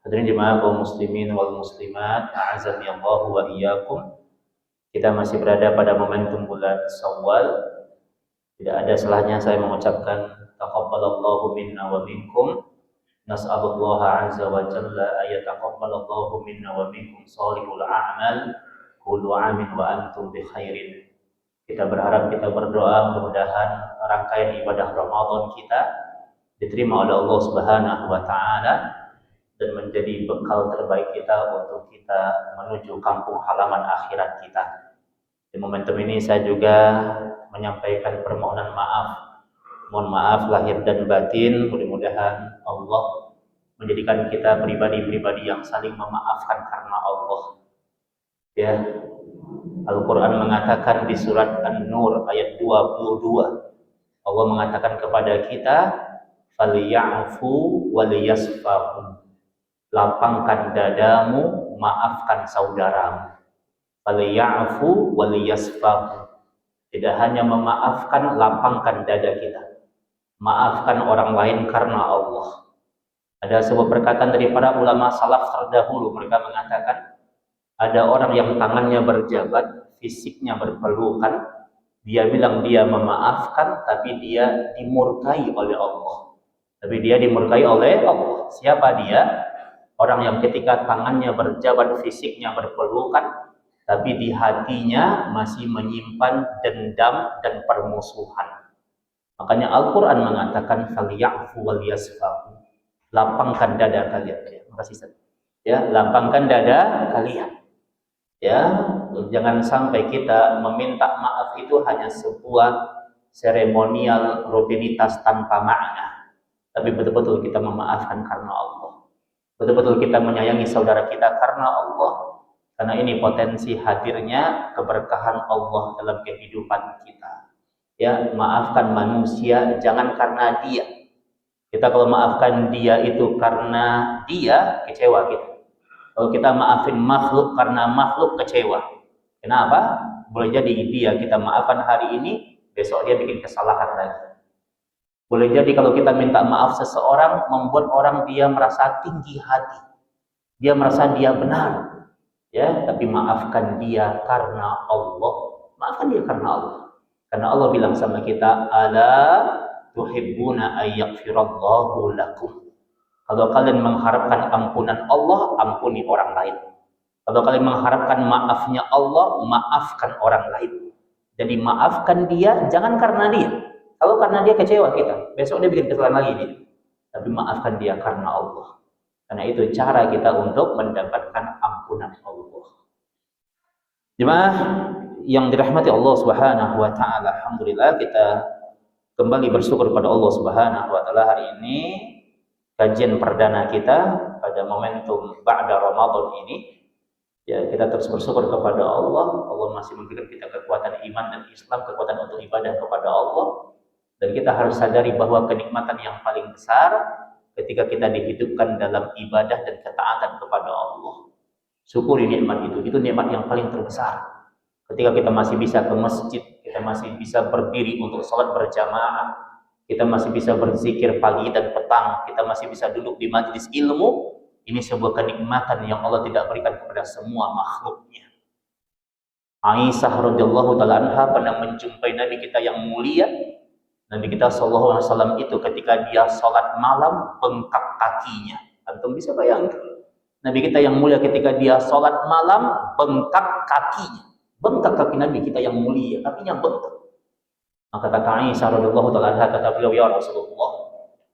Hadirin jemaah kaum muslimin wal muslimat, a'azani Allah wa iyyakum. Kita masih berada pada momentum bulan Syawal. Tidak ada salahnya saya mengucapkan taqabbalallahu minna wa minkum. Nas'alullaha 'azza wa jalla ay yataqabbalallahu minna wa minkum shalihul a'mal. Kullu 'amin wa antum bi khairin. Kita berharap, kita berdoa mudah-mudahan rangkaian ibadah Ramadan kita diterima oleh Allah Subhanahu wa taala dan menjadi bekal terbaik kita untuk kita menuju kampung halaman akhirat kita. Di momentum ini saya juga menyampaikan permohonan maaf. Mohon maaf lahir dan batin. Mudah-mudahan Allah menjadikan kita pribadi-pribadi yang saling memaafkan karena Allah. Ya, Al-Quran mengatakan di surat An-Nur ayat 22, Allah mengatakan kepada kita, "Falyafu waliyasfahu." Lapangkan dadamu, maafkan saudaramu. Falyafu waliyasfahu. Tidak hanya memaafkan, lapangkan dada kita. Maafkan orang lain karena Allah. Ada sebuah perkataan dari para ulama salaf terdahulu, mereka mengatakan, ada orang yang tangannya berjabat, fisiknya berpelukan, dia bilang dia memaafkan, tapi dia dimurkai oleh Allah. Tapi dia dimurkai oleh Allah. Siapa dia? Orang yang ketika tangannya berjabat, fisiknya berpelukan, tapi di hatinya masih menyimpan dendam dan permusuhan. Makanya Al-Quran mengatakan, "Falyafu wal yasfahu." Lapangkan dada kalian. Ya, makasih Ustaz. Ya, lapangkan dada kalian. Ya, jangan sampai kita meminta maaf itu hanya sebuah seremonial rutinitas tanpa makna. Tapi betul-betul kita memaafkan karena Allah. Betul-betul kita menyayangi saudara kita karena Allah. Karena ini potensi hadirnya keberkahan Allah dalam kehidupan kita. Ya, maafkan manusia jangan karena dia. Kita kalau maafkan dia itu karena dia, kecewa kita. Kalau kita maafin makhluk karena makhluk, kecewa. Kenapa? Boleh jadi dia kita maafkan hari ini, besok dia bikin kesalahan lagi. Boleh jadi kalau kita minta maaf seseorang, membuat orang dia merasa tinggi hati. Dia merasa dia benar. Ya, tapi maafkan dia karena Allah. Maafkan dia karena Allah. Karena Allah bilang sama kita, "Ala tuhibbuna ayyaghfirallahu lakum." Kalau kalian mengharapkan ampunan Allah, ampuni orang lain. Kalau kalian mengharapkan maafnya Allah, maafkan orang lain. Jadi maafkan dia, jangan karena dia. Kalau karena dia, kecewa kita. Besok dia bikin kesalahan lagi dia. Tapi maafkan dia karena Allah. Karena itu cara kita untuk mendapatkan ampunan Allah. Jemaah yang dirahmati Allah Subhanahu wa taala, alhamdulillah kita kembali bersyukur pada Allah Subhanahu wa taala hari ini. Kajian perdana kita pada momentum ba'da Ramadan ini, ya kita terus bersyukur kepada Allah. Allah masih memberikan kita kekuatan iman dan Islam, kekuatan untuk ibadah kepada Allah. Dan kita harus sadari bahwa kenikmatan yang paling besar ketika kita dihidupkan dalam ibadah dan ketaatan kepada Allah. Syukuri nikmat itu nikmat yang paling terbesar. Ketika kita masih bisa ke masjid, kita masih bisa berdiri untuk sholat berjamaah, kita masih bisa berzikir pagi dan petang, kita masih bisa duduk di majelis ilmu. Ini sebuah kenikmatan yang Allah tidak berikan kepada semua makhluknya. Aisyah radhiyallahu taala anha pernah menjumpai Nabi kita yang mulia. Nabi kita sallallahu alaihi wasallam itu ketika dia sholat malam bengkak kakinya. Antum bisa bayangkan? Nabi kita yang mulia ketika dia sholat malam bengkak kakinya. Bengkak kaki Nabi kita yang mulia, kakinya bengkak. Maka kata Aisyah radhiyallahu taala anha, kata beliau, "Ya Rasulullah,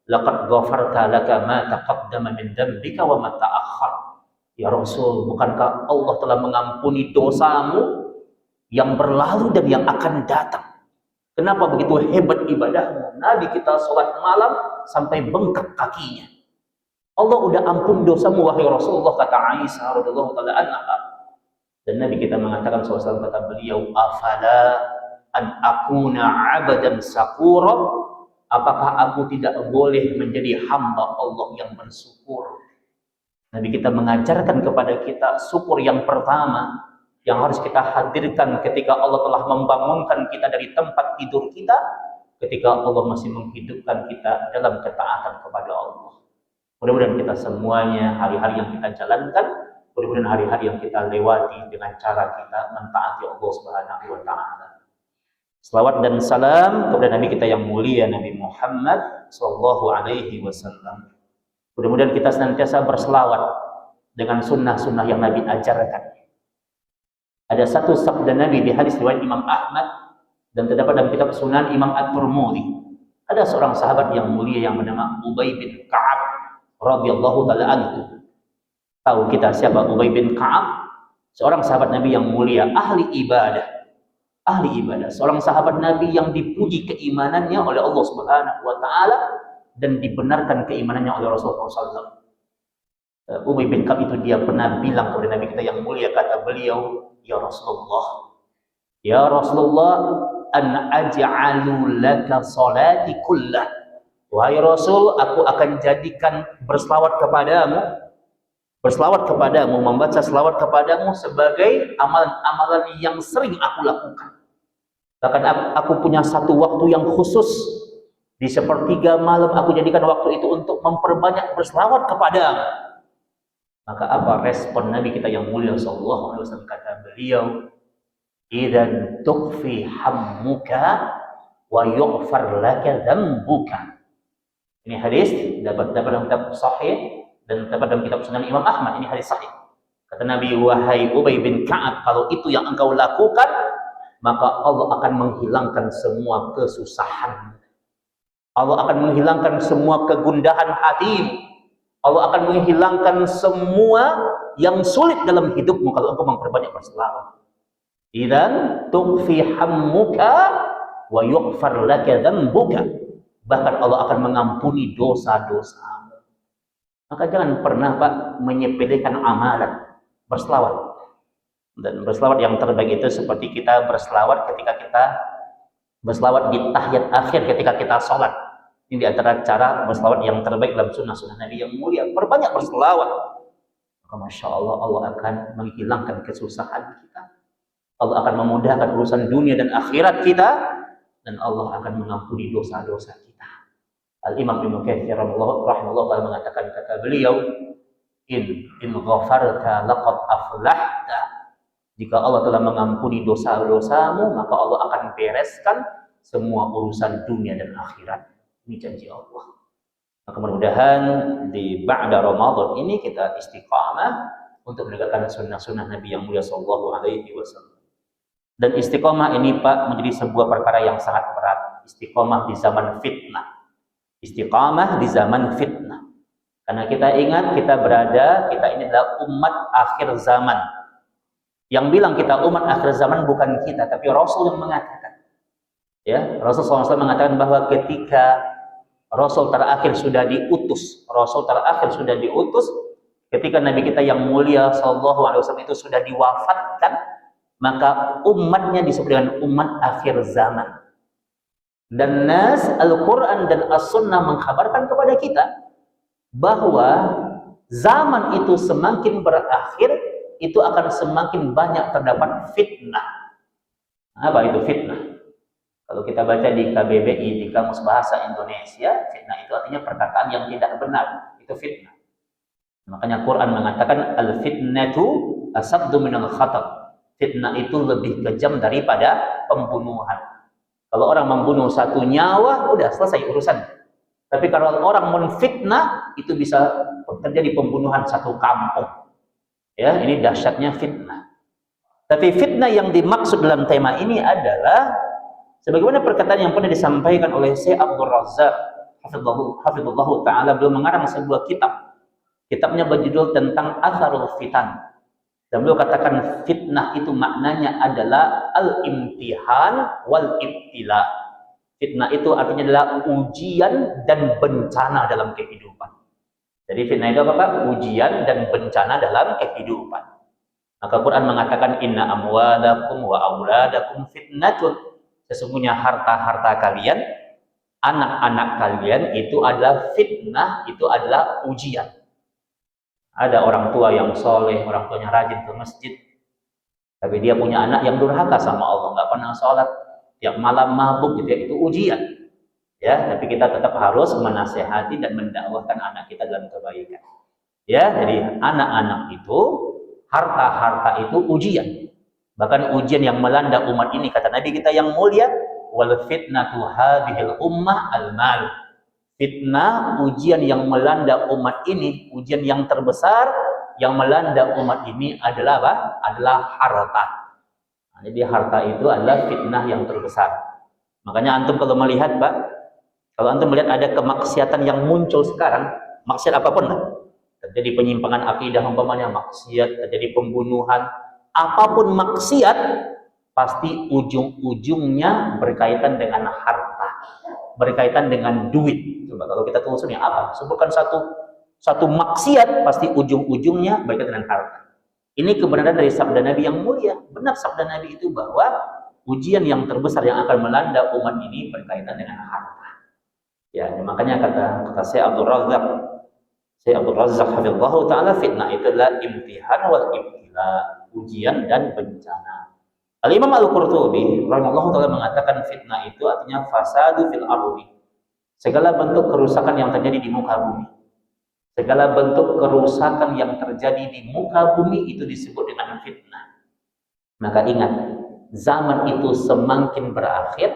laqad ghafarta laka ma taqaddama min dhanbika wa ma ta'akhkhar." Ya Rasul, bukankah Allah telah mengampuni dosamu yang berlalu dan yang akan datang? Kenapa begitu hebat ibadahmu? Nabi kita sholat malam sampai bengkak kakinya. Allah udah ampun dosamu wahai Rasulullah, kata Aisyah radhiyallahu taala anha. Dan Nabi kita mengatakan SAW, kata beliau, "Afala an akuna 'abdan syakura?" Apakah aku tidak boleh menjadi hamba Allah yang bersyukur? Nabi kita mengajarkan kepada kita syukur yang pertama yang harus kita hadirkan ketika Allah telah membangunkan kita dari tempat tidur kita, ketika Allah masih menghidupkan kita dalam ketaatan kepada Allah. Mudah-mudahan kita semuanya hari-hari yang kita jalankan, mudah-mudahan hari-hari yang kita lewati dengan cara kita mentaati Allah Subhanahu wa taala. Selawat dan salam kepada Nabi kita yang mulia, Nabi Muhammad sallallahu alaihi wasallam. Mudah-mudahan kita senantiasa berselawat dengan sunnah-sunnah yang Nabi ajarkan. Ada satu sabda Nabi di hadis riwayat Imam Ahmad dan terdapat dalam kitab Sunan Imam At-Tirmidzi. Ada seorang sahabat yang mulia yang bernama Ubay bin Ka'ab radhiyallahu taala anhu. Tahu kita siapa Ubay bin Ka'ab? Seorang sahabat Nabi yang mulia, ahli ibadah. Ahli ibadah, seorang sahabat Nabi yang dipuji keimanannya oleh Allah Subhanahu wa taala dan dibenarkan keimanannya oleh Rasulullah SAW. Ubay bin Ka'ab itu dia pernah bilang kepada Nabi kita yang mulia, kata beliau, ya Rasulullah, an aj'alu laka salati kullah. Wahai Rasul, aku akan jadikan berselawat kepadamu, membaca selawat kepadamu sebagai amalan-amalan yang sering aku lakukan. Bahkan aku punya satu waktu yang khusus, di sepertiga malam aku jadikan waktu itu untuk memperbanyak berselawat kepadamu. Maka apa respon Nabi kita yang mulia sallallahu alaihi wasallam? Kata beliau, idzan tukhfi hammuka wa yughfar laka dzambuka. Ini hadis dapat dalam kitab sahih dan dapat dalam kitab Sunan Imam Ahmad. Ini hadis sahih. Kata Nabi, wahai Ubay bin Ka'ab, kalau itu yang engkau lakukan, maka Allah akan menghilangkan semua kesusahan. Allah akan menghilangkan semua kegundahan hatimu. Allah akan menghilangkan semua yang sulit dalam hidupmu kalau engkau memperbanyak berselawat. Idzan tukhfi hammuka wa yughfar laka dzambuka. Bahkan Allah akan mengampuni dosa-dosamu. Maka jangan pernah Pak menyepelekan amalan berselawat. Dan berselawat yang terbaik itu seperti kita berselawat ketika kita berselawat di tahiyat akhir ketika kita sholat. Ini di antara cara berselawat yang terbaik dalam sunnah-sunnah Nabi yang mulia. Perbanyak berselawat. Maka Masya Allah, Allah akan menghilangkan kesusahan kita. Allah akan memudahkan urusan dunia dan akhirat kita. Dan Allah akan mengampuni dosa-dosa kita. Al-Imam Ibnu Katsir rahimahullah ta'ala mengatakan, kata beliau, in ghafarta laqad aflahta. Jika Allah telah mengampuni dosa-dosamu, maka Allah akan bereskan semua urusan dunia dan akhirat. Ini janji Allah. Maka mudah-mudahan di ba'da Ramadan ini kita istiqamah untuk menegakkan sunnah-sunnah Nabi yang mulia sallallahu alaihi wasallam. Dan istiqamah ini Pak menjadi sebuah perkara yang sangat berat. Istiqamah di zaman fitnah. Istiqamah di zaman fitnah. Karena kita ingat kita ini adalah umat akhir zaman. Yang bilang kita umat akhir zaman bukan kita, tapi Rasul yang mengatakan. Ya, Rasul SAW mengatakan bahwa ketika Rasul terakhir sudah diutus, ketika Nabi kita yang mulia sallallahu alaihi wasallam itu sudah diwafatkan, maka umatnya disebut dengan umat akhir zaman. Dan nas Al-Quran dan As-Sunnah mengkhabarkan kepada kita bahwa zaman itu semakin berakhir, itu akan semakin banyak terdapat fitnah. Apa itu fitnah? Kalau kita baca di KBBI, di Kamus Bahasa Indonesia, fitnah itu artinya perkataan yang tidak benar. Itu fitnah. Makanya Quran mengatakan al-fitnatu asaddu minal khatab. Fitnah itu lebih kejam daripada pembunuhan. Kalau orang membunuh satu nyawa, udah selesai urusan. Tapi kalau orang menfitnah, itu bisa terjadi pembunuhan satu kampung. Ya, ini dahsyatnya fitnah. Tapi fitnah yang dimaksud dalam tema ini adalah sebagaimana perkataan yang pernah disampaikan oleh Syekh Abdul Razak hafizallahu taala, beliau mengarang sebuah kitab. Kitabnya berjudul tentang Atharul Fitan. Dan beliau katakan fitnah itu maknanya adalah al-imtihan wal ibtila. Fitnah itu artinya adalah ujian dan bencana dalam kehidupan. Jadi fitnah itu apa Pak? Ujian dan bencana dalam kehidupan. Maka Quran mengatakan inna amwalakum wa auladakum fitnatun. Sesungguhnya harta-harta kalian, anak-anak kalian itu adalah fitnah, itu adalah ujian. Ada orang tua yang soleh, orang tuanya rajin ke masjid, tapi dia punya anak yang durhaka sama Allah, nggak pernah sholat, tiap malam mabuk gitu ya, itu ujian. Ya, tapi kita tetap harus menasehati dan mendakwahkan anak kita dalam kebaikan. Ya, jadi anak-anak itu, harta-harta itu ujian. Bahkan ujian yang melanda umat ini, kata Nabi kita yang mulia, wal fitnatu hadhil ummah al-mal. Fitnah, ujian yang melanda umat ini, ujian yang terbesar yang melanda umat ini adalah apa? Adalah harta. Nah, jadi harta itu adalah fitnah yang terbesar. Makanya antum kalau melihat, Pak, kalau antum melihat ada kemaksiatan yang muncul sekarang, maksiat apapun lah, terjadi penyimpangan akidah umpamanya, maksiat, terjadi pembunuhan, apapun maksiat, pasti ujung-ujungnya berkaitan dengan harta, berkaitan dengan duit. Coba kalau kita telusuri apa? Sebutkan satu maksiat, pasti ujung-ujungnya berkaitan dengan harta. Ini kebenaran dari sabda Nabi yang mulia. Benar sabda Nabi itu bahwa ujian yang terbesar yang akan melanda umat ini berkaitan dengan harta. Ya, makanya kata Syekh Abdul Razak hafizallahu taala, fitnah itu adalah imtihan wal ibtila, ujian dan bencana. Al-Imam Al-Qurtubi rahimahullahu taala mengatakan fitnah itu artinya fasadu fil ardi. Segala bentuk kerusakan yang terjadi di muka bumi. Segala bentuk kerusakan yang terjadi di muka bumi itu disebut dengan fitnah. Maka ingat, zaman itu semakin berakhir,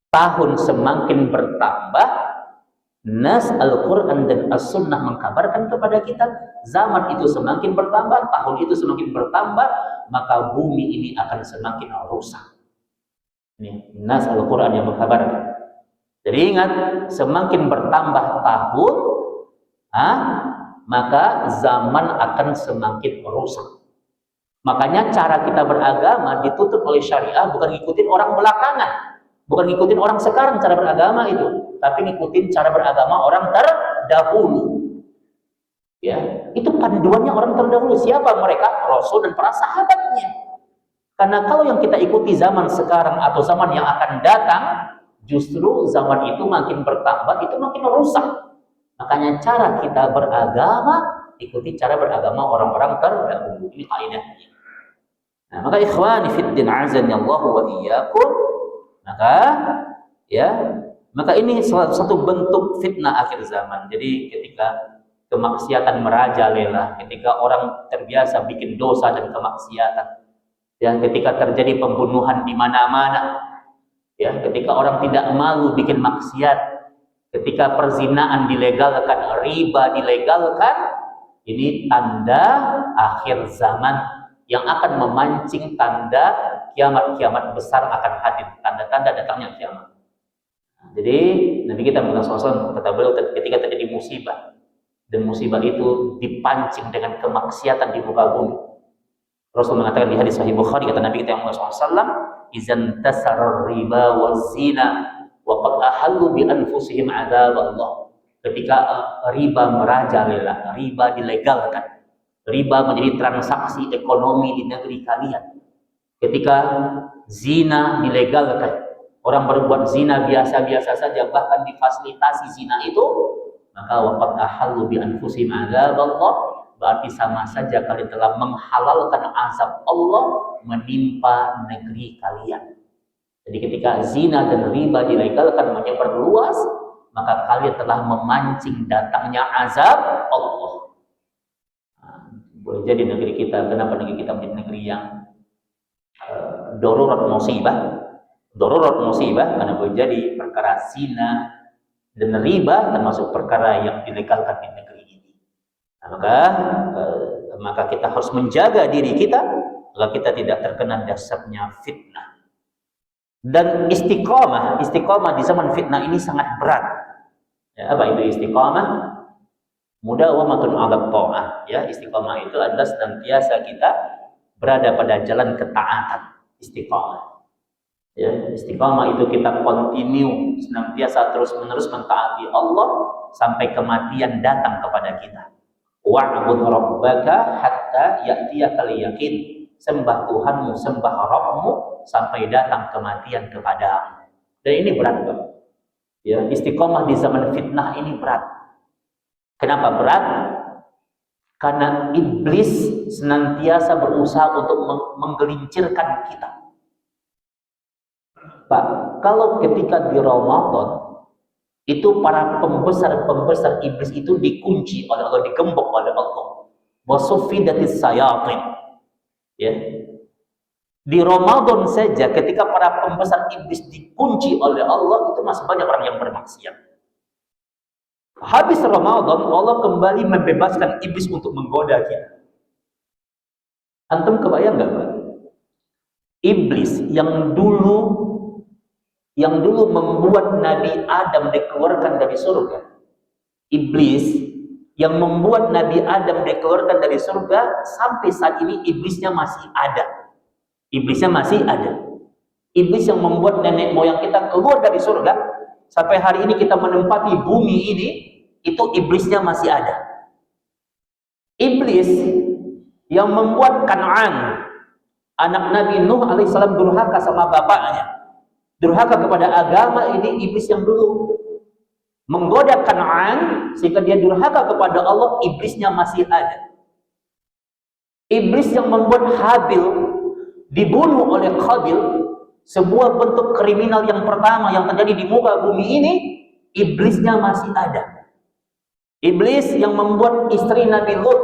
tahun semakin bertambah, nas Al-Quran dan As-Sunnah mengkabarkan kepada kita, zaman itu semakin bertambah, tahun itu semakin bertambah, maka bumi ini akan semakin rusak. Ini nas Al-Quran yang mengkabarkan. Jadi ingat, semakin bertambah tahun, maka zaman akan semakin rusak. Makanya cara kita beragama dituntut oleh syariah bukan ngikutin orang belakangan, bukan ngikutin orang sekarang cara beragama itu, tapi ngikutin cara beragama orang terdahulu. Ya, itu panduannya orang terdahulu. Siapa mereka? Rasul dan para sahabatnya. Karena kalau yang kita ikuti zaman sekarang atau zaman yang akan datang, justru zaman itu makin bertambah, itu makin rusak. Makanya cara kita beragama, ikuti cara beragama orang-orang terdahulu. Ini kaidahnya. Nah, maka ikhwani fiddin azani Allah wa iyyakum, maka ini satu bentuk fitnah akhir zaman. Jadi ketika kemaksiatan merajalela, ketika orang terbiasa bikin dosa dan kemaksiatan, ya, ketika terjadi pembunuhan di mana-mana, ya, ketika orang tidak malu bikin maksiat, ketika perzinaan dilegalkan, riba dilegalkan, ini tanda akhir zaman yang akan memancing tanda kiamat-kiamat besar akan hadir, tanda-tanda datangnya kiamat. Jadi Nabi kita Muhammad SAW kata beliau, ketika terjadi musibah dan musibah itu dipancing dengan kemaksiatan di muka bumi, Rasul mengatakan di hadis Sahih Bukhari, kata Nabi kita Muhammad SAW, izan tasar riba wa zina wa qad ahallu bi anfusihim adzab Allah. Ketika riba merajalela, riba dilegalkan, riba menjadi transaksi ekonomi di negeri kalian, ketika zina dilegalkan, orang berbuat zina biasa-biasa saja, bahkan difasilitasi zina itu, maka waqad ahallu bi anfusihim adzab Allah, berarti sama saja kalian telah menghalalkan azab Allah menimpa negeri kalian. Jadi ketika zina dan riba dilegalkan, menyebar luas, maka kalian telah memancing datangnya azab Allah. Boleh jadi negeri kita, kenapa negeri kita menjadi negeri yang darurat musibah, karena boleh jadi perkara zina dan riba termasuk perkara yang dilegalkan di negeri ini. Maka kita harus menjaga diri kita agar kita tidak terkena dasarnya fitnah. Dan istiqomah di zaman fitnah ini sangat berat. Ya, apa itu istiqomah? Mudawamatun 'ala tha'ah. Ya, istiqomah itu adalah senantiasa kita berada pada jalan ketaatan. Istiqomah. Ya, istiqomah itu kita continue, senantiasa terus-menerus mentaati Allah sampai kematian datang kepada kita. Wa'bud rabbaka hatta ya'tiyakal yaqin. Sembah Tuhanmu, sembah Rabbmu sampai datang kematian kepadamu. Dan ini berat, Pak. Ya, istiqomah di zaman fitnah ini berat. Kenapa berat? Karena iblis senantiasa berusaha untuk menggelincirkan kita. Pak, kalau ketika di Ramadan Itu para pembesar-pembesar iblis itu dikunci oleh Allah, digembok oleh Allah. Wasuffidatis sayatin. Ya. Di Ramadan saja ketika para pembesar iblis dikunci oleh Allah, itu masih banyak orang yang bermaksiat. Habis Ramadan, Allah kembali membebaskan iblis untuk menggoda kita. Antum kebayang nggak, Pak? Iblis yang dulu membuat Nabi Adam dikeluarkan dari surga. Iblis yang membuat Nabi Adam dikeluarkan dari surga, sampai saat ini iblisnya masih ada. Iblisnya masih ada. Iblis yang membuat nenek moyang kita keluar dari surga, sampai hari ini kita menempati bumi ini, itu iblisnya masih ada. Iblis yang membuat Kan'an, anak Nabi Nuh alaihissalam, durhaka sama bapaknya, durhaka kepada agama ini, iblis yang dulu menggoda Kan'an sehingga dia durhaka kepada Allah, iblisnya masih ada. Iblis yang membuat Habil dibunuh oleh Qabil, sebuah bentuk kriminal yang pertama yang terjadi di muka bumi ini, iblisnya masih ada. Iblis yang membuat istri Nabi Lut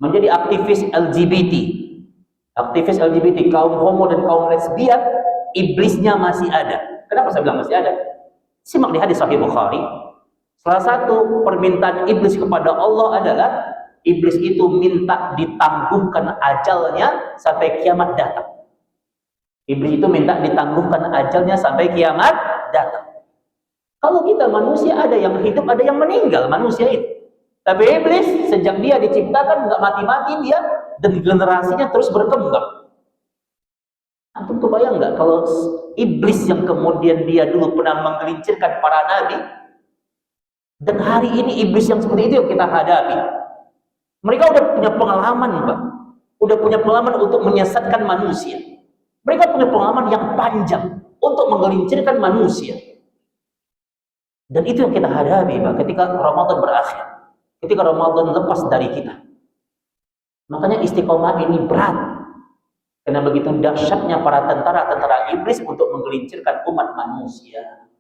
menjadi aktivis LGBT, kaum homo dan kaum lesbian, iblisnya masih ada. Kenapa saya bilang masih ada? Simak di hadis Sahih Bukhari. Salah satu permintaan iblis kepada Allah adalah iblis itu minta ditangguhkan ajalnya sampai kiamat datang. Iblis itu minta ditangguhkan ajalnya sampai kiamat datang. Kalau kita manusia, ada yang hidup, ada yang meninggal manusia itu. Tapi iblis sejak dia diciptakan nggak mati-mati dia, dan generasinya terus berkembang. Antum kebayang nggak kalau iblis yang kemudian dia dulu pernah menggelincirkan para nabi, dan hari ini iblis yang seperti itu yang kita hadapi. Mereka udah punya pengalaman, Pak. Udah punya pengalaman untuk menyesatkan manusia. Mereka punya pengalaman yang panjang untuk menggelincirkan manusia. Dan itu yang kita hadapi, Pak, ketika Ramadan berakhir. Ketika Ramadan lepas dari kita. Makanya istiqomah ini berat. Karena begitu dahsyatnya para tentara-tentara iblis untuk menggelincirkan umat manusia.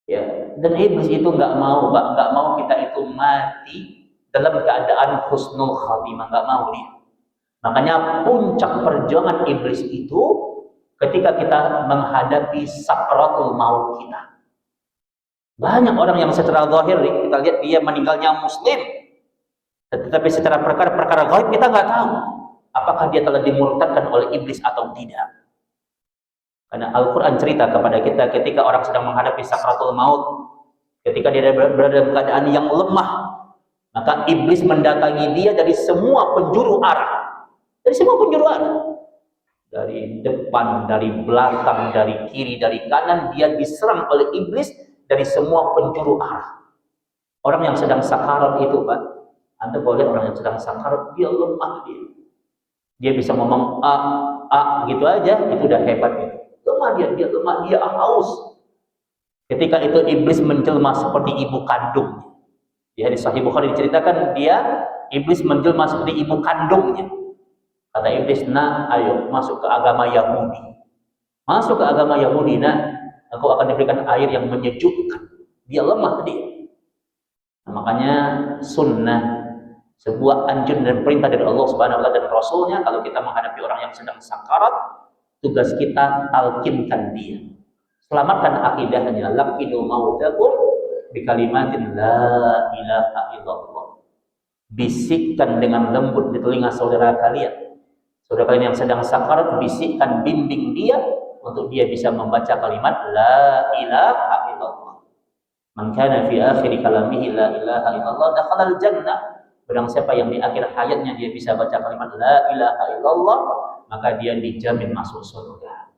Ya, dan iblis itu nggak mau, Pak, nggak mau kita itu mati dalam keadaan husnul khatimah, nggak mau dia. Makanya puncak perjuangan iblis itu ketika kita menghadapi sakratul maut kita. Banyak orang yang secara zahir kita lihat dia meninggalnya muslim, tetapi secara perkara gaib kita nggak tahu apakah dia telah dimurtadkan oleh iblis atau tidak. Karena Al-Quran cerita kepada kita ketika orang sedang menghadapi sakratul maut, ketika dia berada dalam keadaan yang lemah, maka iblis mendatangi dia dari semua penjuru arah. Dari semua penjuru arah. Dari depan, dari belakang, dari kiri, dari kanan, dia diserang oleh iblis dari semua penjuru arah. Orang yang sedang sakarat itu, Pak, Anda boleh lihat orang yang sedang sakarat, dia lemah dia. Dia bisa ngomong gitu aja, itu udah hebat gitu. Lemah dia haus. Ketika itu iblis menjelma seperti ibu kandungnya. Di hadis Sahih Bukhari diceritakan iblis menjelma seperti ibu kandungnya. Kata iblis, "Nah, ayo masuk ke agama Yahudi. Masuk ke agama Yahudi, nah, aku akan diberikan air yang menyejukkan." Dia lemah dia. Nah, makanya sunnah, sebuah anjuran dan perintah dari Allah Subhanahu wa taala dan Rasulnya, kalau kita menghadapi orang yang sedang sakarat, tugas kita talkinkan dia. Selamatkan akidahnya. Laqinu mautakum bi kalimatin la ilaha illallah. Bisikkan dengan lembut di telinga saudara kalian. Saudara kalian yang sedang sakarat, bisikkan, bimbing dia untuk dia bisa membaca kalimat la ilaha illallah. Man kana fi akhir kalamihi la ilaha illallah dakhala al-jannah. Barang siapa yang di akhir hayatnya dia bisa baca kalimat la ilaha illallah, maka dia dijamin masuk surga.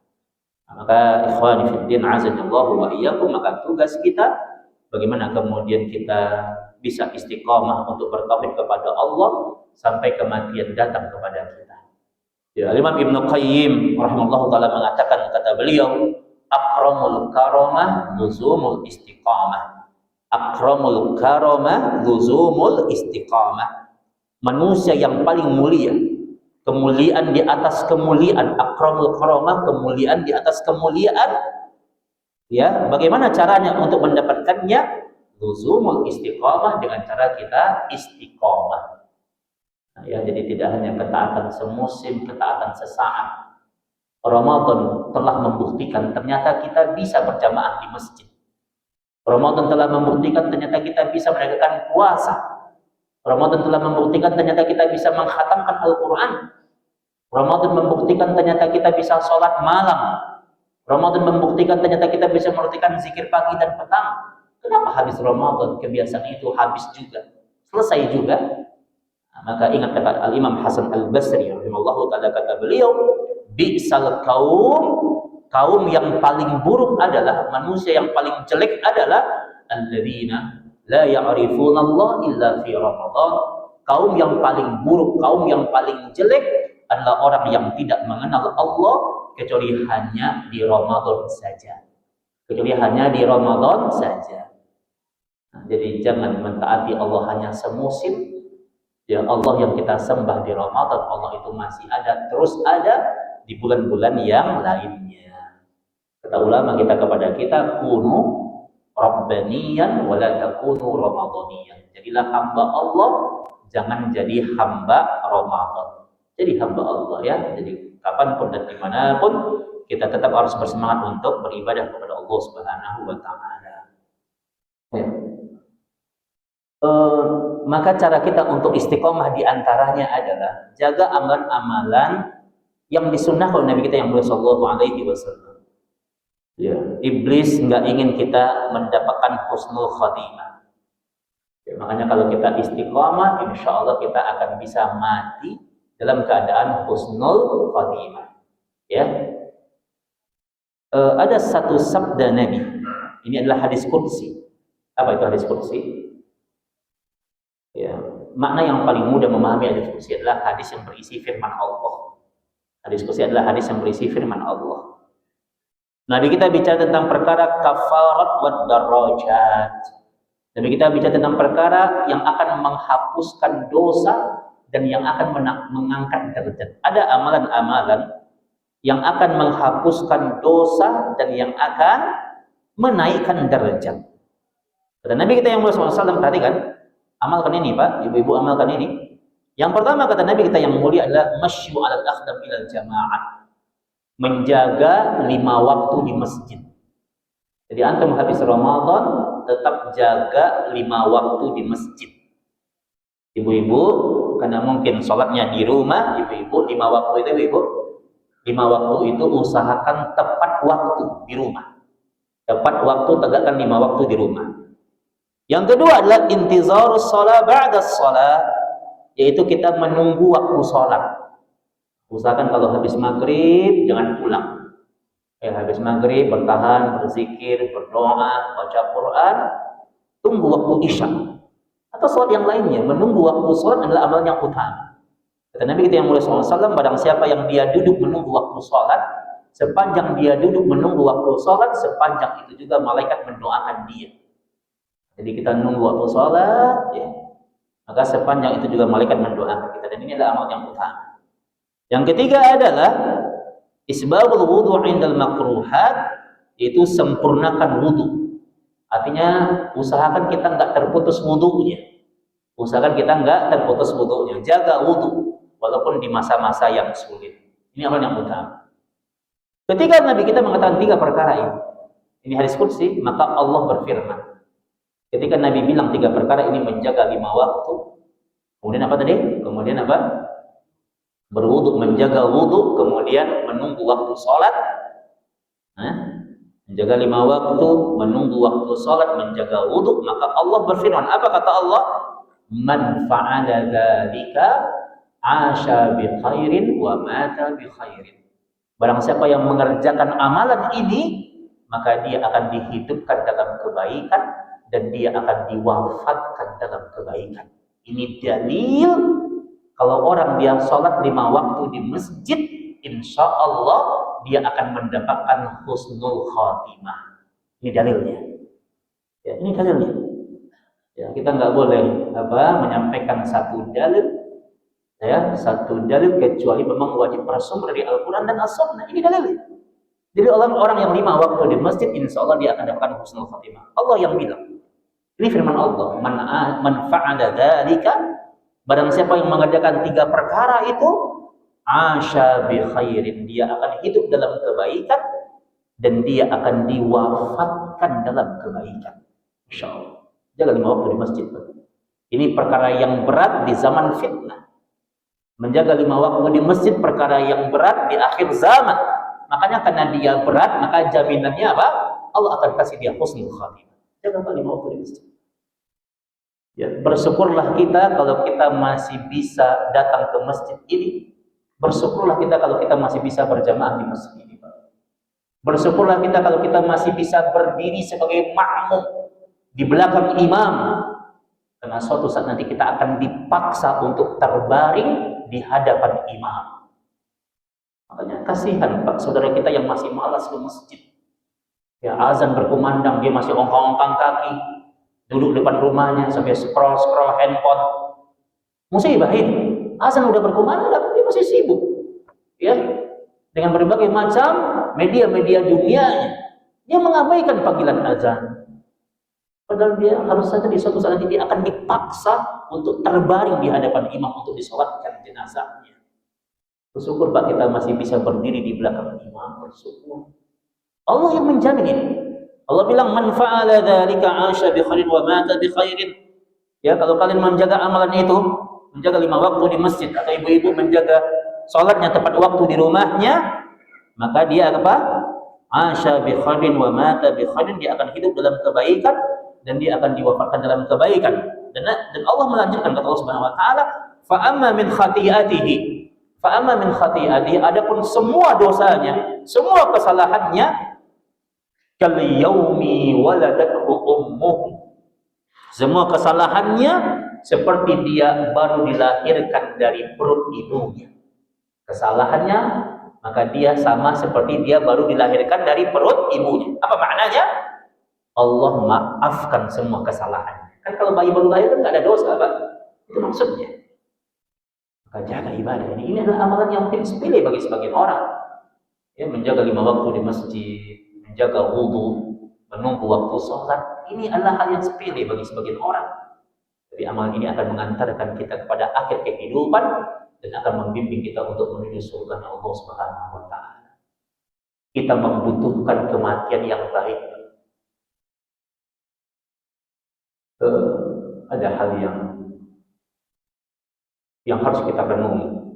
Maka ikhwani fiddin azanillahu wa iyyakum, maka tugas kita bagaimana kemudian kita bisa istiqamah untuk bertauhid kepada Allah sampai kematian datang kepada kita. Ya, Imam Ibnu Qayyim rahimahullahu taala mengatakan, kata beliau, akramul karamah luzumul istiqamah. Akramul karamah luzumul istiqamah. Manusia yang paling mulia, kemuliaan di atas kemuliaan, akramul karamah, kemuliaan di atas kemuliaan, Ya, bagaimana caranya untuk mendapatkannya? Luzumul istiqomah, dengan cara kita istiqomah. Nah, ya, jadi tidak hanya ketaatan semusim, ketaatan sesaat. Ramadan telah membuktikan ternyata kita bisa berjamaah di masjid. Ramadan telah membuktikan ternyata kita bisa menegakkan puasa. Ramadan telah membuktikan ternyata kita bisa mengkhatamkan Al-Quran. Ramadan membuktikan ternyata kita bisa sholat malam. Ramadan membuktikan ternyata kita bisa mengertikan zikir pagi dan petang. Kenapa habis Ramadan kebiasaan itu habis juga, selesai juga? Nah, maka ingat kata Al-Imam Hasan Al-Basri rahimahullahu ta'ala, kata beliau, bi'sal kaum yang paling buruk adalah, manusia yang paling jelek adalah alladzina la ya'rifuna Allah illa fi Ramadan. Kaum yang paling buruk, kaum yang paling jelek adalah orang yang tidak mengenal Allah kecuali hanya di Ramadan saja. Kecuali hanya di Ramadan saja. Nah, jadi jangan mentaati Allah hanya semusim. Ya, Allah yang kita sembah di Ramadan, Allah itu masih ada, terus ada di bulan-bulan yang lainnya. Kata ulama kita kepada kita, kunu rabbaniyan wa la takunu ramadhaniyan. Jadilah hamba Allah, jangan jadi hamba Ramadan. Jadi hamba Allah, ya. Jadi kapanpun dan dimanapun kita tetap harus bersemangat untuk beribadah kepada Allah Subhanahu wa Ta'ala. Ya. Maka cara kita untuk istiqomah diantaranya adalah jaga amalan-amalan yang disunnah oleh Nabi kita yang mulia Sallallahu Alaihi Wasallam. Ya, iblis nggak ingin kita mendapatkan husnul khatimah. Ya, makanya kalau kita istiqomah, insya Allah kita akan bisa mati dalam keadaan husnul khatimah. Ya, ada satu sabda Nabi. Ini adalah hadis qudsi. Apa itu hadis qudsi? Ya, makna yang paling mudah memahami hadis qudsi adalah hadis yang berisi firman Allah. Hadis qudsi adalah hadis yang berisi firman Allah. Nabi kita bicara tentang perkara kafarat wad darajat. Nabi kita bicara tentang perkara yang akan menghapuskan dosa dan yang akan mengangkat derajat. Ada amalan-amalan yang akan menghapuskan dosa dan yang akan menaikkan derajat. Kata Nabi kita yang mulia SAW, perhatikan, amalkan ini Pak, ibu-ibu amalkan ini. Yang pertama kata Nabi kita yang mulia adalah masyu alal akhdam ilal jamaah. Menjaga 5 waktu di masjid. Jadi antum habis Ramadan tetap jaga 5 waktu di masjid. Ibu-ibu, karena mungkin sholatnya di rumah, ibu-ibu 5 waktu itu ibu-ibu 5 waktu itu usahakan tepat waktu di rumah. Tepat waktu, tegakkan 5 waktu di rumah. Yang kedua adalah intizarus shalah ba'da shalah, yaitu kita menunggu waktu sholat. Usahakan kalau habis maghrib jangan pulang. Habis maghrib bertahan, berzikir, berdoa, baca Quran, tunggu waktu isya atau sholat yang lainnya. Menunggu waktu sholat adalah amal yang utama. Kata Nabi kita yang mulia SAW, barang siapa yang dia duduk menunggu waktu sholat, sepanjang dia duduk menunggu waktu sholat, sepanjang itu juga malaikat mendoakan dia. Jadi kita nunggu waktu sholat, ya, maka sepanjang itu juga malaikat mendoakan kita. Dan ini adalah amal yang utama. Yang ketiga adalah isbabul wudu' indal makruhat, yaitu sempurnakan wudu. Artinya usahakan kita enggak terputus wudunya. Usahakan kita enggak terputus wudunya. Jaga wudu walaupun di masa-masa yang sulit. Ini amal yang utama. Ketika Nabi kita mengatakan 3 perkara ini. Ini hadis qudsi, maka Allah berfirman. Ketika Nabi bilang 3 perkara ini menjaga 5 waktu. Kemudian apa tadi? Kemudian apa? Berwudu, menjaga wudu, kemudian menunggu waktu sholat, menjaga 5 waktu, menunggu waktu sholat, menjaga wudu. Maka Allah berfirman, apa kata Allah? Man fa'ala dzalika 'asha bi khairin wa mata bi khairin. Barang siapa yang mengerjakan amalan ini, maka dia akan dihidupkan dalam kebaikan dan dia akan diwafatkan dalam kebaikan. Ini dalil. Kalau orang dia sholat 5 waktu di masjid, insya Allah dia akan mendapatkan husnul khatimah. Ini dalilnya. Ya, ini dalilnya. Ya, kita nggak boleh menyampaikan satu dalil, ya, satu dalil kecuali memang wajib bersumber dari Al-Quran dan As-Sunnah. Ini dalilnya. Jadi orang-orang yang 5 waktu di masjid, insya Allah dia akan dapatkan husnul khatimah. Allah yang bilang. Ini firman Allah. Man fa'ala dzalika, barang siapa yang mengerjakan 3 perkara itu, asya bi khairin, dia akan hidup dalam kebaikan dan dia akan diwafatkan dalam kebaikan. Insya Allah. Jaga 5 waktu di masjid. Ini perkara yang berat di zaman fitnah. Menjaga 5 waktu di masjid perkara yang berat di akhir zaman. Makanya karena dia berat, maka jaminannya apa? Allah akan kasih dia husnul khatimah. Jaga 5 waktu di masjid. Ya, bersyukurlah kita kalau kita masih bisa datang ke masjid ini. Bersyukurlah kita kalau kita masih bisa berjamaah di masjid ini. Bersyukurlah kita kalau kita masih bisa berdiri sebagai makmum di belakang imam. Karena suatu saat nanti kita akan dipaksa untuk terbaring di hadapan imam. Makanya kasihan Pak saudara kita yang masih malas ke masjid. Ya, azan berkumandang, dia masih ongkang-ongkang kaki, duduk depan rumahnya sampai scroll handphone. Musibah ini. Azan udah berkumandang, dia masih sibuk. Ya, dengan berbagai macam media-media dunianya. Dia mengabaikan panggilan azan. Padahal dia harus saja di suatu saat nanti dia akan dipaksa untuk terbaring di hadapan imam untuk disolatkan jenazahnya. Bersyukur Pak kita masih bisa berdiri di belakang imam, bersyukur. Allah yang menjamin ini. Allah bilang man fa'ala dzalika 'asha bi khairin wa mata bi khairin. Ya, kalau kalian menjaga amalan itu, menjaga 5 waktu di masjid atau ibu-ibu menjaga salatnya tepat waktu di rumahnya, maka dia apa? 'Asha bi khairin wa mata bi khairin, dia akan hidup dalam kebaikan dan dia akan diwafatkan dalam kebaikan. Dan Allah melanjutkan kata Allah Subhanahu wa taala, fa amma min khati'atihi, fa amma min khati'atihi, adapun semua dosanya, semua kesalahannya, kal yaumi waladathu ummuhu, semua kesalahannya seperti dia baru dilahirkan dari perut ibunya. Kesalahannya maka dia sama seperti dia baru dilahirkan dari perut ibunya. Apa maknanya? Allah maafkan semua kesalahannya. Kan kalau bayi baru lahir kan nggak ada dosa, Pak. Itu maksudnya. Maka jaga ibadah ini. Ini adalah amalan yang mungkin sepele bagi sebagian orang. Ya, menjaga 5 waktu di masjid, menjaga wudu, menunggu waktu sholat. Ini adalah hal yang sepele bagi sebagian orang. Tapi amalan ini akan mengantarkan kita kepada akhir kehidupan dan akan membimbing kita untuk menuju surga Allah Subhanahu wa taala. Kita membutuhkan kematian yang baik. Ada hal yang harus kita renungi.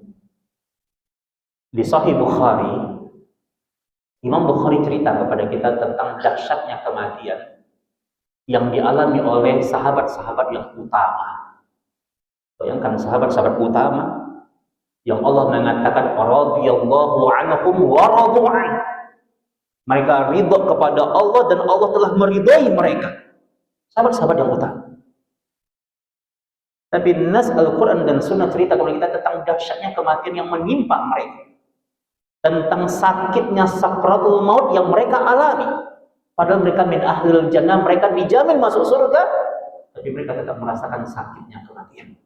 Di Sahih Bukhari, Imam Bukhari cerita kepada kita tentang dahsyatnya kematian yang dialami oleh sahabat-sahabat yang utama. Bayangkan sahabat-sahabat utama yang Allah mengatakan radhiyallahu anhum wa radu an. Mereka ridha kepada Allah dan Allah telah meridai mereka. Sahabat-sahabat yang utama. Tapi nas Al-Quran dan Sunnah cerita kepada kita tentang dahsyatnya kematian yang menimpa mereka. Tentang sakitnya sakratul maut yang mereka alami. Padahal mereka min ahlil jannah, mereka dijamin masuk surga, tapi mereka tetap merasakan sakitnya kematian.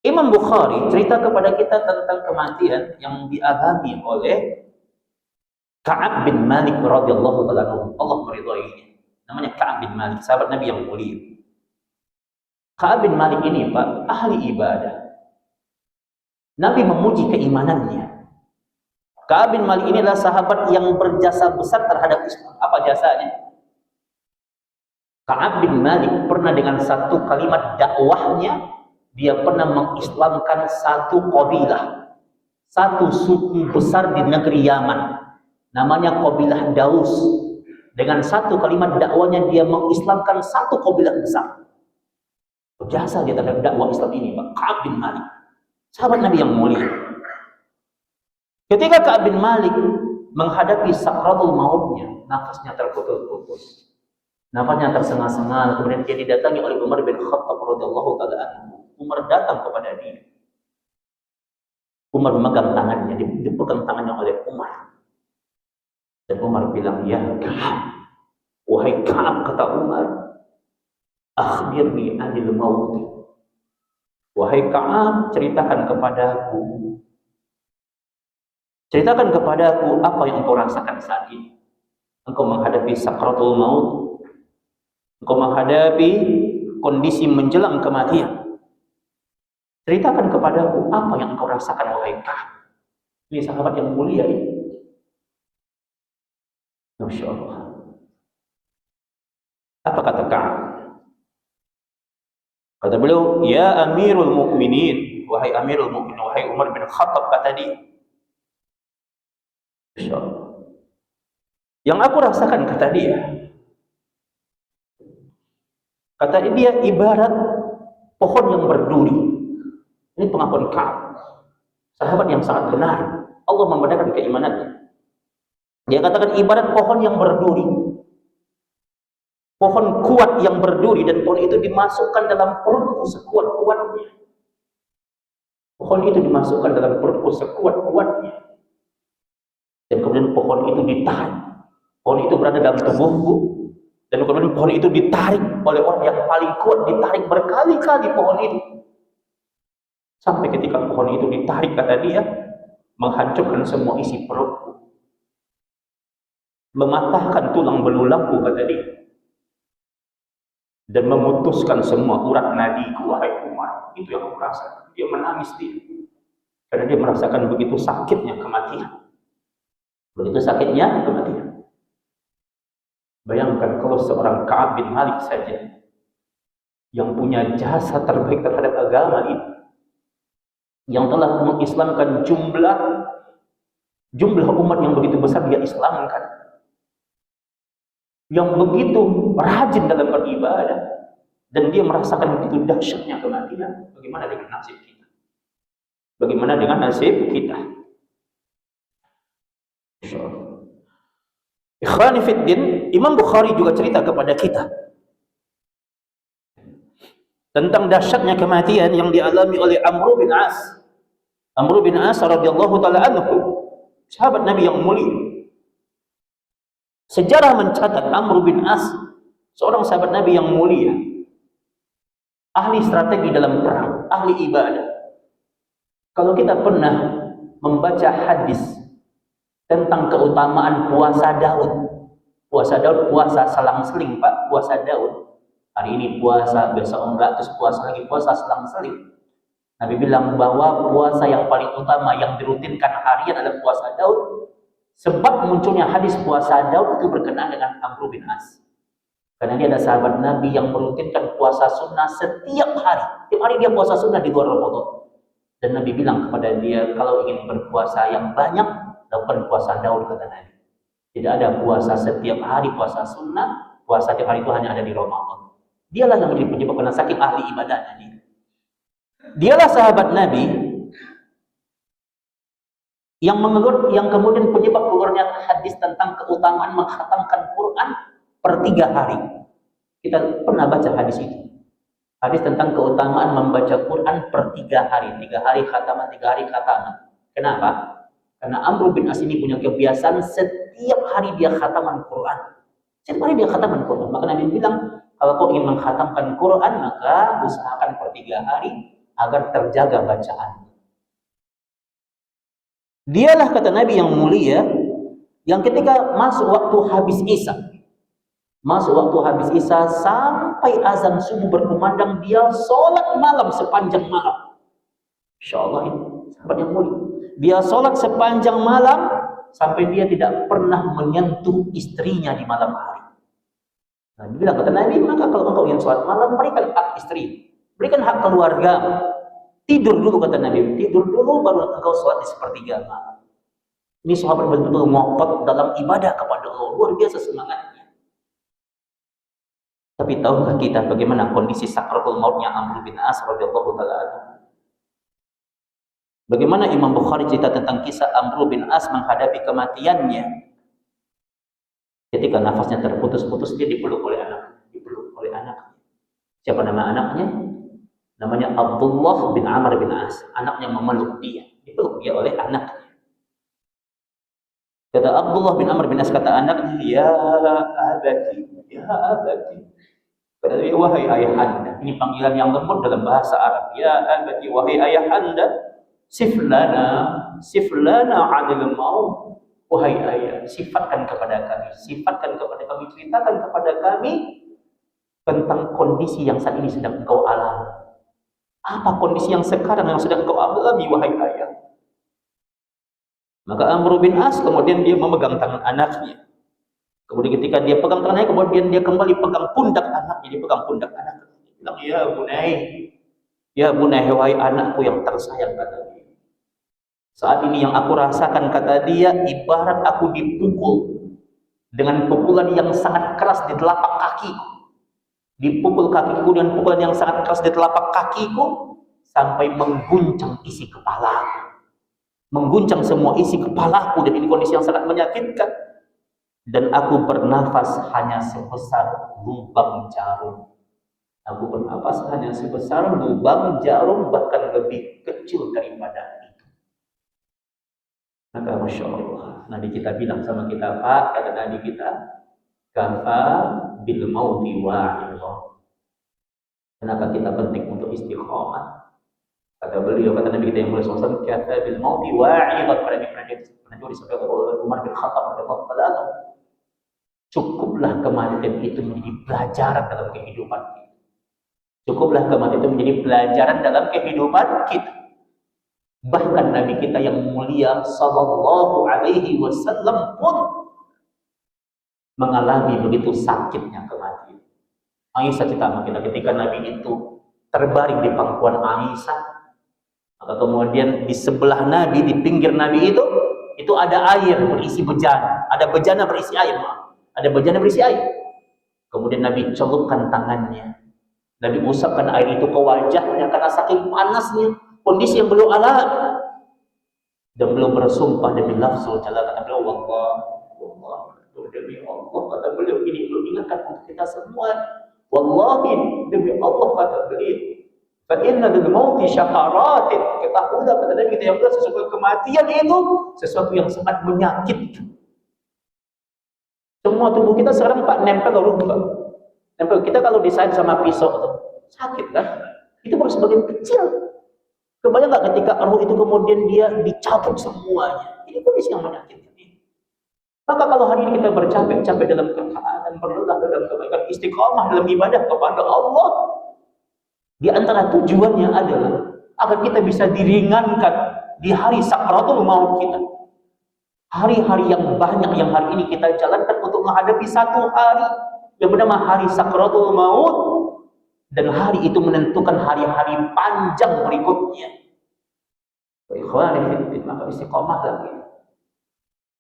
Imam Bukhari cerita kepada kita tentang kematian yang dialami oleh Ka'ab bin Malik radhiyallahu ta'ala anhu. Allah meridhoinya. Namanya Ka'ab bin Malik, sahabat Nabi yang mulia. Ka'ab bin Malik ini Pak, ahli ibadah. Nabi memuji keimanannya. Ka'ab bin Malik ini adalah sahabat yang berjasa besar terhadap Islam. Apa jasanya? Ka'ab bin Malik pernah dengan satu kalimat dakwahnya, dia pernah mengislamkan satu qabilah, satu suku besar di negeri Yaman. Namanya qabilah Daus. Dengan satu kalimat dakwahnya dia mengislamkan satu qabilah besar. Berjasa dia terhadap dakwah Islam ini, Pak. Ka'ab bin Malik, sahabat Nabi yang mulia. Ketika Ka'ab bin Malik menghadapi sakratul mautnya, nafasnya terputus-putus, nafasnya tersengal-sengal, kemudian dia didatangi oleh Umar bin Khattab radhiyallahu ta'ala anhu. Umar datang kepada dia. Umar memegang tangannya, dipegang tangannya oleh Umar. Dan Umar bilang, ya Ka'ab, wahai Ka'ab, kata Umar, akhbirni anil maut. Wahai Ka'ab, ceritakan kepadaku Ceritakan kepadaku apa yang engkau rasakan saat ini. Engkau menghadapi sakratul maut, engkau menghadapi kondisi menjelang kematian. Ceritakan kepadaku apa yang engkau rasakan, wahai Ka'ab. Ini sahabat yang mulia ini. Masya Allah. Apa kata Ka'ab? Kata beliau, ya Amirul Mukminin, wahai Amirul Mukminin, wahai Umar bin Khattab, kata dia. Masya Allah. Yang aku rasakan, kata dia, ibarat pohon yang berduri. Ini pengakuan Ka'ab, sahabat yang sangat benar. Allah membenarkan keimanannya. Dia katakan ibarat pohon yang berduri, pohon kuat yang berduri, dan pohon itu dimasukkan dalam perutku sekuat-kuatnya. Pohon itu dimasukkan dalam perutku sekuat-kuatnya, dan kemudian pohon itu ditarik. Pohon itu berada dalam tubuhku, dan kemudian pohon itu ditarik oleh orang yang paling kuat, ditarik berkali-kali pohon itu, sampai ketika pohon itu ditarik, kata dia, menghancurkan semua isi perutku, mematahkan tulang belulangku, kata dia, dan memutuskan semua urat nadiku, wahai Umar. Itu yang aku rasakan. Dia menangis dia, karena dia merasakan begitu sakitnya kematian. Begitu sakitnya kematian. Bayangkan kalau seorang Ka'ab bin Malik saja, yang punya jasa terbaik terhadap agama ini, yang telah mengislamkan jumlah umat yang begitu besar, dia islamkan, yang begitu rajin dalam beribadah, dan dia merasakan begitu dahsyatnya kematian. Bagaimana dengan nasib kita? Bagaimana dengan nasib kita? Ikhwani fiddin, Imam Bukhari juga cerita kepada kita tentang dahsyatnya kematian yang dialami oleh Amr bin As. Amr bin As radhiyallahu taala anhu, sahabat Nabi yang mulia. Sejarah mencatat Amr bin As seorang sahabat Nabi yang mulia, ahli strategi dalam perang, ahli ibadah. Kalau kita pernah membaca hadis tentang keutamaan puasa Daud, puasa selang-seling, Pak, puasa Daud. Hari ini puasa, besok enggak, terus puasa lagi, puasa selang-seling. Nabi bilang bahwa puasa yang paling utama yang dirutinkan harian adalah puasa Daud. Sebab munculnya hadis puasa Daud itu berkenaan dengan Amr bin As. Karena dia ada sahabat Nabi yang merutinkan puasa sunnah setiap hari. Setiap hari dia puasa sunnah di luar Ramadan. Dan Nabi bilang kepada dia, kalau ingin berpuasa yang banyak, lakukan puasa Daud, kata Nabi. Tidak ada puasa setiap hari, puasa sunnah. Puasa setiap hari itu hanya ada di Ramadan. Dialah yang menjadi penyebab, karena saking ahli ibadahnya dia. Dialah sahabat Nabi yang kemudian penyebab keluarnya hadis tentang keutamaan mengkhatamkan Quran per 3 hari. Kita pernah baca hadis itu. Hadis tentang keutamaan membaca Quran per 3 hari. 3 hari khataman, 3 hari khataman. Kenapa? Karena Amr bin As ini punya kebiasaan setiap hari dia khataman Quran. Setiap hari dia khataman Quran. Maka Nabi bilang, kalau kau ingin mengkhatamkan Quran, maka usahakan per 3 hari agar terjaga bacaan. Dialah, kata Nabi yang mulia, yang ketika masuk waktu habis Isya sampai azan subuh berkumandang, dia sholat malam sepanjang malam. Insya Allah, ini sahabat yang mulia. Dia sholat sepanjang malam sampai dia tidak pernah menyentuh istrinya di malam hari. Nah, bilang kata Nabi, maka kalau engkau ingin sholat malam, berikan hak istri, berikan hak keluarga. Tidur dulu, kata Nabi, tidur dulu baru engkau sholat di sepertiga malam. Ini sahabat betul-betul ngotot dalam ibadah kepada Allah, luar biasa semangatnya. Tapi tahukah kita bagaimana kondisi sakratul mautnya Amr bin As radhiyallahu taala anhu? Bagaimana Imam Bukhari cerita tentang kisah Amr bin As menghadapi kematiannya. Ketika nafasnya terputus-putus, dia dipeluk oleh anaknya. Siapa nama anaknya? Namanya Abdullah bin Amr bin As. Anaknya memeluk dia, dipeluk dia oleh anaknya. Kata Abdullah bin Amr bin As, kata anaknya, ya abati, ya abati. Kata dia, wahai ayah anda. Ini panggilan yang lembut dalam bahasa Arab. Ya abati, wahai ayah anda. siflana 'anil maut. Wahai ayah, sifatkan kepada kami, ceritakan kepada kami tentang kondisi yang saat ini sedang engkau alami. Apa kondisi yang sekarang yang sedang engkau alami, wahai ayah? Maka Amr bin As kemudian dia memegang tangan anaknya. Kemudian ketika dia pegang tangannya, kemudian dia kembali pegang pundak anaknya. Dia pegang pundak anaknya. Dia bilang, ya bunai, wahai anakku yang tersayang, kata dia. Saat ini yang aku rasakan, kata dia, ibarat aku dipukul dengan pukulan yang sangat keras di telapak kakiku. Dipukul kakiku dengan pukulan yang sangat keras di telapak kakiku sampai mengguncang isi kepalaku. Mengguncang semua isi kepalaku, dan ini kondisi yang sangat menyakitkan. Dan aku bernafas hanya sebesar lubang jarum. Aku bernafas hanya sebesar lubang jarum, bahkan lebih kecil daripada itu. Maka Masya Allah, Nabi kita bilang sama kita, Pak, kata Nabi kita, kafa bil mauti wa'idha. Kenapa kita penting untuk istiqomah? Kata beliau, kata Nabi kita yang mulia SAW, kafa bil mauti wa'idha. Pernah disampaikan oleh Umar bin Khattab radhiyallahu anhu, cukuplah kematian itu menjadi pelajaran dalam kehidupan kita. Cukuplah kematian itu menjadi pelajaran dalam kehidupan kita. Bahkan Nabi kita yang mulia sallallahu alaihi wasallam pun mengalami begitu sakitnya kematian. Aisyah cerita kita ketika Nabi itu terbaring di pangkuan Aisyah, maka kemudian di sebelah Nabi, di pinggir Nabi itu ada air berisi bejana, ada bejana berisi air, ada bejana berisi air. Kemudian Nabi celupkan tangannya, Nabi usapkan air itu ke wajahnya karena saking panasnya kondisi yang beliau alami. Dan beliau bersumpah demi lafzul jalal, kata beliau, wallah, demi Allah, kata beliau, ini beliau ingatkan untuk kita semua. Wallahi, demi Allah, kata beliau, fa inna lil mauti syakaratin. Ketahuilah, kata Nabi kita yang benar, sesungguhnya kematian itu sesuatu yang sangat menyakitkan. Semua tubuh kita sekarang Pak nempel rumput. Nempel kita kalau disayat sama pisau tuh sakit kan? Itu baru sebagian kecil. Kebayang nggak ketika roh itu kemudian dia dicabut semuanya? Ini kondisi yang menyakitkan. Maka kalau hari ini kita bercapek-capek dalam ketaatan, berlelah dalam kebaikan, istiqomah dalam ibadah kepada Allah, di antara tujuannya adalah agar kita bisa diringankan di hari sakratul maut kita. Hari-hari yang banyak yang hari ini kita jalankan untuk menghadapi satu hari yang bernama hari sakratul maut, dan hari itu menentukan hari-hari panjang berikutnya. Maka istiqomah lagi.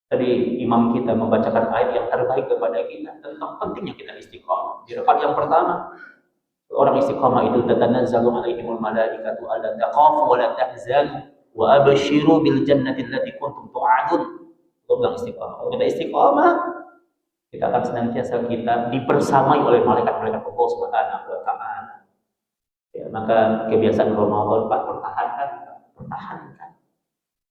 Tadi imam kita membacakan ayat yang terbaik kepada kita tentang pentingnya kita istiqomah. Di rakaat yang pertama, orang istiqomah itu tatanazzalu alaihimul malaikatu alla taqafu wa la tahzanu wa abshiru bil jannati allati kuntum tu'adun. Itu bilang istiqomah. Kalau kita istiqomah, kita akan senantiasa kita dibersamai oleh malaikat-malaikat Allah Subhanahu wa taala. Ya, maka kebiasaan Ramadan Pak pertahankan.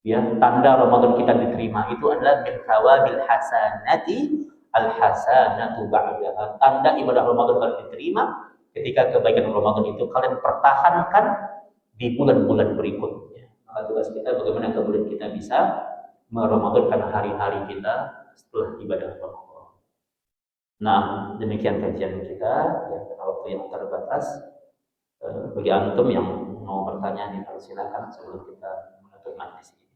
Ya, tanda Ramadan kita diterima itu adalah min thawabil hasanati al hasanatu ba'daha. Tanda ibadah Ramadan kalian diterima ketika kebaikan Ramadan itu kalian pertahankan di bulan-bulan berikutnya. Maka tugas kita bagaimana kemudian kita bisa meramadankan hari-hari kita setelah ibadah Ramadan. Nah, demikian kajian kita ya, karena waktu yang terbatas. Bagi antum yang mau bertanya, silakan sebelum kita menutup majlis ini.